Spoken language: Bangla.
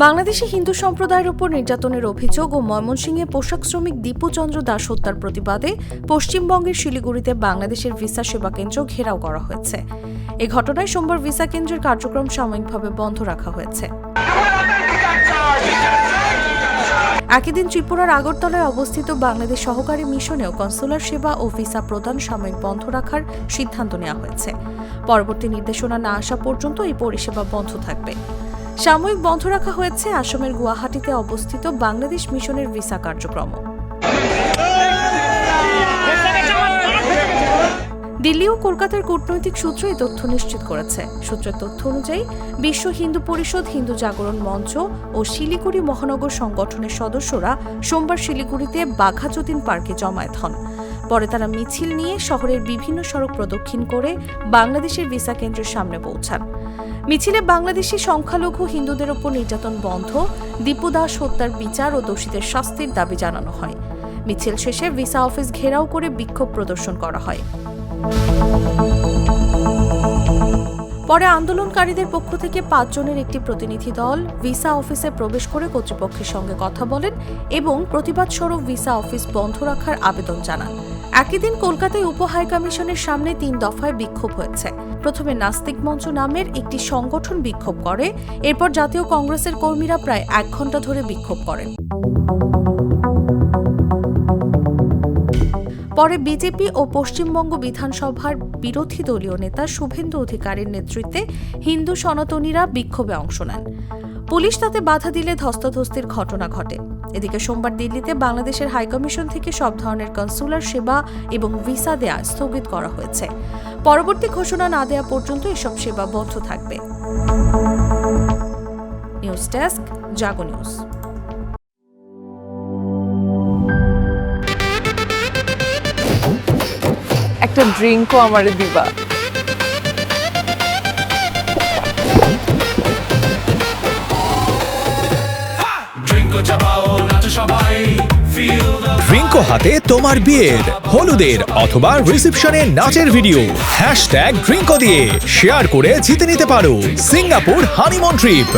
বাংলাদেশে হিন্দু সম্প্রদায়ের উপর নির্যাতনের অভিযোগ ও ময়মনসিংহে পোশাক শ্রমিক দীপু চন্দ্র দাস হত্যার প্রতিবাদে পশ্চিমবঙ্গের শিলিগুড়িতে বাংলাদেশের ভিসা সেবা কেন্দ্র ঘেরাও করা হয়েছে। এই ঘটনায় সোমবার ভিসা কেন্দ্রের কার্যক্রম সাময়িকভাবে বন্ধ রাখা হয়েছে। একই দিন ত্রিপুরার আগরতলায় অবস্থিত বাংলাদেশ সহকারী মিশনেও কনসুলার সেবা ও ভিসা প্রদান সাময়িক বন্ধ রাখার সিদ্ধান্ত নেওয়া হয়েছে। পরবর্তী নির্দেশনা না আসা পর্যন্ত এই পরিষেবা বন্ধ থাকবে। সাময়িক বন্ধ রাখা হয়েছে আসামের গুয়াহাটিতে অবস্থিত বাংলাদেশ মিশনের ভিসা কার্যক্রম। দিল্লি ও কলকাতার কূটনৈতিক সূত্র এই তথ্য নিশ্চিত করেছে। সূত্রের তথ্য অনুযায়ী বিশ্ব হিন্দু পরিষদ, হিন্দু জাগরণ মঞ্চ ও শিলিগুড়ি মহানগর সংগঠনের সদস্যরা সোমবার শিলিগুড়িতে বাঘা যতীন পার্কে জমায়েত হন। পরে তারা মিছিল নিয়ে শহরের বিভিন্ন সড়ক প্রদক্ষিণ করে বাংলাদেশের ভিসা কেন্দ্রের সামনে পৌঁছান। মিছিলে বাংলাদেশি সংখ্যালঘু হিন্দুদের ওপর নির্যাতন বন্ধ, দীপু দাস হত্যার বিচার ও দোষীদের শাস্তির দাবি জানানো হয়। মিছিল শেষে ভিসা অফিস ঘেরাও করে বিক্ষোভ প্রদর্শন করা হয়। পরে আন্দোলনকারীদের পক্ষ থেকে 5 জনের একটি প্রতিনিধি দল ভিসা অফিসে প্রবেশ করে কর্তৃপক্ষের সঙ্গে কথা বলেন এবং প্রতিবাদ স্বরূপ ভিসা অফিস বন্ধ রাখার আবেদন জানান। একই দিন কলকাতায় উপ হাইকমিশনের সামনে 3 দফায় বিক্ষোভ হয়েছে। প্রথমে নাস্তিক মঞ্চ নামের একটি সংগঠন বিক্ষোভ করে, এরপর জাতীয় কংগ্রেসের কর্মীরা প্রায় 1 ঘণ্টা ধরে বিক্ষোভ করেন। পরে বিজেপি ও পশ্চিমবঙ্গ বিধানসভার বিরোধী দলীয় নেতা শুভেন্দু অধিকারীর নেতৃত্বে হিন্দু সনাতনীরা বিক্ষোভে অংশ নেন। পুলিশ তাতে বাধা দিলে ধস্তাধস্তির ঘটনা ঘটে। এদিকে সোমবার দিল্লিতে বাংলাদেশের হাইকমিশন থেকে সব ধরনের কনসুলার সেবা এবং ভিসা দেয়া স্থগিত করা হয়েছে। পরবর্তী ঘোষণা না দেওয়া পর্যন্ত এসব সেবা বন্ধ থাকবে। নিউজ ডেস্ক, জাগো নিউজ। একটা ড্রিঙ্কও আমারে দিবা? ড্রিঙ্কো হাতে তোমার বিয়ের, হলুদের অথবা রিসেপশনের নাচের ভিডিও #ড্রিঙ্কো দিয়ে শেয়ার করে জিতে নিতে পারো সিঙ্গাপুর হানিমুন ট্রিপ।